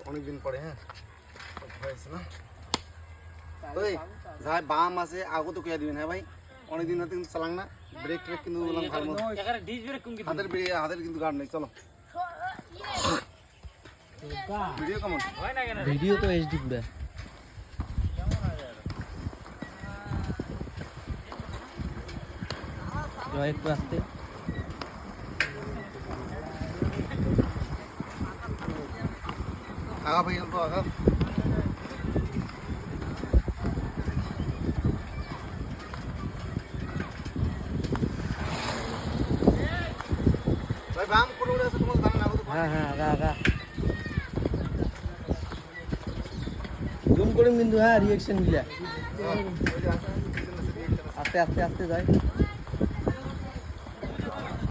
অনেকদিন পরে হ্যাঁ হয়েছে না ওই যাই বাম আছে আগো তো কইয়া দিবেন হ্যাঁ ভাই অনেকদিন হতে কিন্তু চালাং না ব্রেক ট্রেক কিন্তু বললাম ভালো হাতের কিন্তু গার্ড নেই চলো ভিডিও কেমন ভিডিও তো এইচডি পুরো জয় একটু আসতে আগা ভাই তো আগা ভাই বাম কোন উড়ে আছে তোমার জানা না হ্যাঁ হ্যাঁ আগা আগা জুম করুন কিন্তু হ্যাঁ রিঅ্যাকশন গুলা আস্তে আস্তে আস্তে যায়